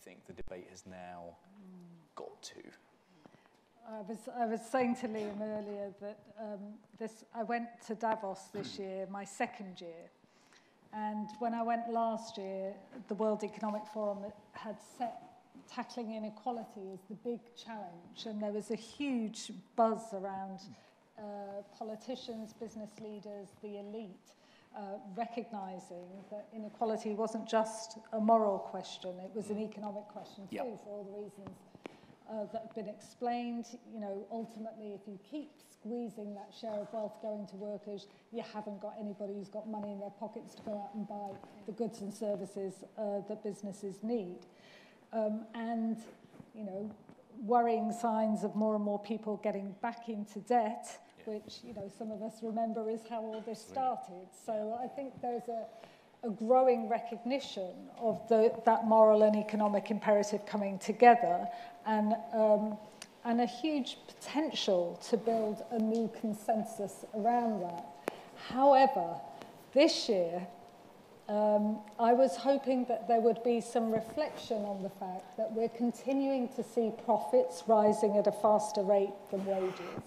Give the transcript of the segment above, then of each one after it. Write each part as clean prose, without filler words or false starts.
think the debate has now got to? I was saying to Liam earlier that I went to Davos this year, my second year. And when I went last year, the World Economic Forum had set tackling inequality as the big challenge. And there was a huge buzz around politicians, business leaders, the elite, recognising that inequality wasn't just a moral question, it was an economic question too, for all the reasons that have been explained. You know, ultimately, if you keep squeezing that share of wealth going to workers, you haven't got anybody who's got money in their pockets to go out and buy the goods and services that businesses need. And, you know, worrying signs of more and more people getting back into debt, which, you know, some of us remember is how all this started. So I think there's a growing recognition of that moral and economic imperative coming together, and a huge potential to build a new consensus around that. However, this year, I was hoping that there would be some reflection on the fact that we're continuing to see profits rising at a faster rate than wages,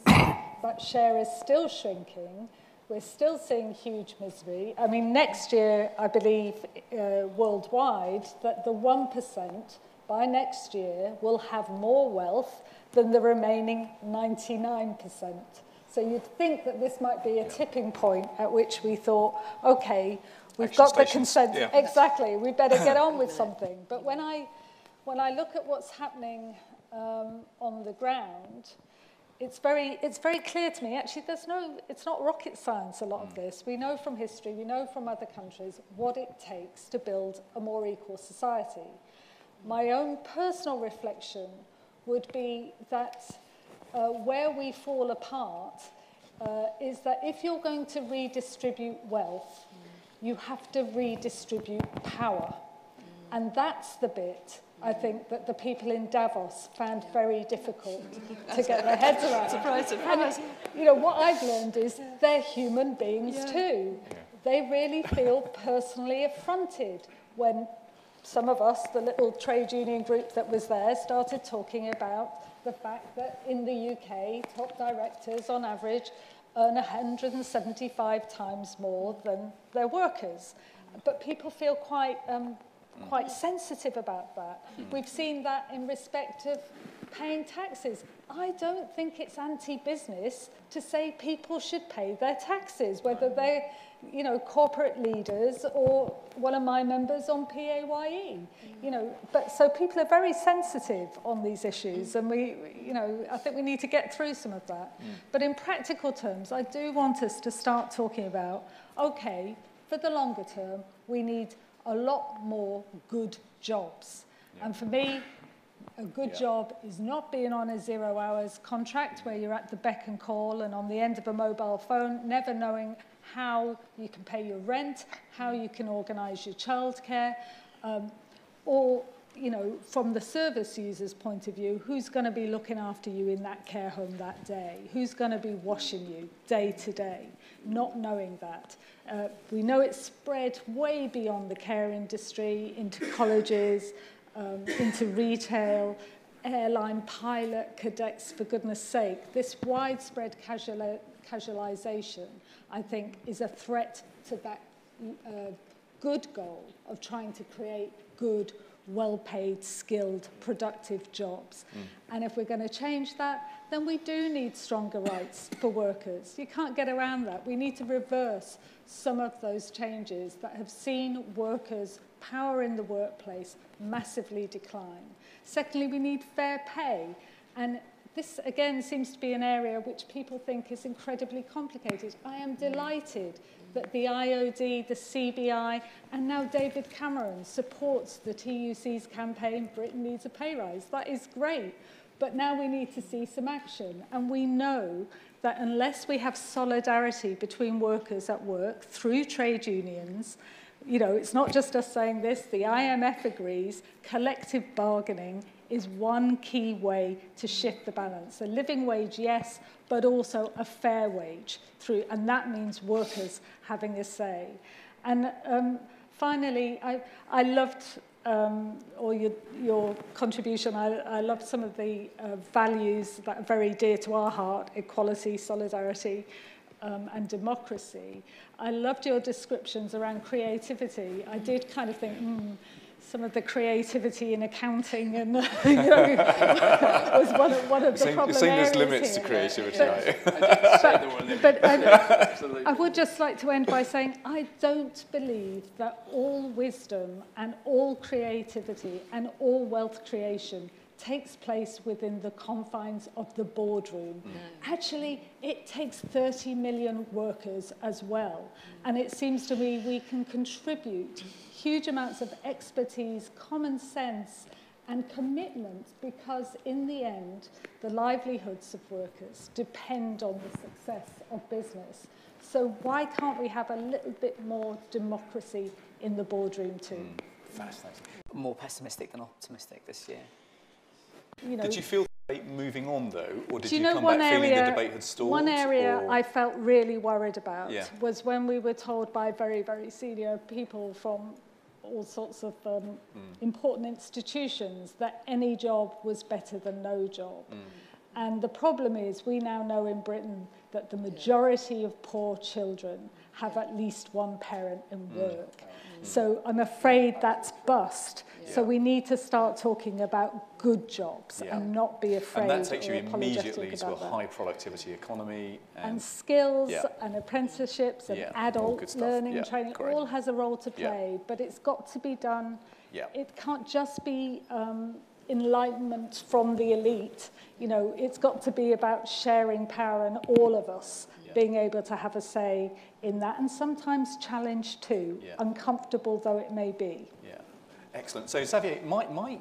but share is still shrinking. We're still seeing huge misery. I mean, next year, I believe, worldwide, that the 1% by next year will have more wealth than the remaining 99%. So you'd think that this might be a tipping point at which we thought, okay, we've got the consent. Yeah. Exactly, we better get on with something. But when I look at what's happening on the ground, it's very clear to me. Actually, it's not rocket science, a lot of this. We know from history, we know from other countries what it takes to build a more equal society. My own personal reflection would be that where we fall apart is that if you're going to redistribute wealth, you have to redistribute power. And that's the bit, I think, that the people in Davos found very difficult to get their heads around. Surprise, surprise. And, you know, what I've learned is they're human beings too. They really feel personally affronted when some of us, the little trade union group that was there, started talking about the fact that in the UK, top directors on average earn 175 times more than their workers. But people feel quite sensitive about that. We've seen that in respect of paying taxes. I don't think it's anti-business to say people should pay their taxes, whether they're, you know, corporate leaders or one of my members on PAYE. You know, but so people are very sensitive on these issues, and I think we need to get through some of that. But in practical terms, I do want us to start talking about, okay, for the longer term, we need a lot more good jobs. And for me, a good job is not being on a 0 hours contract where you're at the beck and call and on the end of a mobile phone, never knowing how you can pay your rent, how you can organise your childcare, or, you know, from the service user's point of view, who's going to be looking after you in that care home that day? Who's going to be washing you day to day? Not knowing that. We know it's spread way beyond the care industry, into colleges, into retail, airline pilot, cadets, for goodness sake. This widespread casualisation, I think, is a threat to that good goal of trying to create good, well-paid, skilled, productive jobs. And if we're going to change that, then we do need stronger rights for workers. You can't get around that. We need to reverse some of those changes that have seen workers' power in the workplace massively decline. Secondly, we need fair pay. And this, again, seems to be an area which people think is incredibly complicated. I am delighted that the IOD, the CBI, and now David Cameron supports the TUC's campaign, Britain Needs a Pay Rise. That is great. But now we need to see some action. And we know that unless we have solidarity between workers at work through trade unions, you know, it's not just us saying this, the IMF agrees, collective bargaining is one key way to shift the balance. A living wage, yes, but also a fair wage through, and that means workers having a say. And finally, I loved or your contribution. I loved some of the values that are very dear to our heart: equality, solidarity, and democracy. I loved your descriptions around creativity. I did kind of think, some of the creativity in accounting and was one of the problem areas. You're saying there's limits to creativity, right? But I would just like to end by saying I don't believe that all wisdom and all creativity and all wealth creation takes place within the confines of the boardroom. Actually, it takes 30 million workers as well. And it seems to me we can contribute huge amounts of expertise, common sense, and commitment, because in the end, the livelihoods of workers depend on the success of business. So why can't we have a little bit more democracy in the boardroom too? Fascinating. More pessimistic than optimistic this year. You know, Did you feel the debate moving on, though? Or did you know come one back feeling area, the debate had stalled? One area or? I felt really worried about Yeah. was when we were told by very, very senior people from all sorts of important institutions that any job was better than no job. And the problem is we now know in Britain that the majority of poor children have at least one parent in work. So I'm afraid that's bust. So we need to start talking about good jobs and not be afraid and that takes you or apologetic immediately to a about that. high productivity economy. And skills and apprenticeships and all good adult stuff. learning and training, great. all has a role to play, but it's got to be done. It can't just be enlightenment from the elite. You know, it's got to be about sharing power and all of us being able to have a say in that, and sometimes challenge too, uncomfortable though it may be. Excellent. So Xavier, my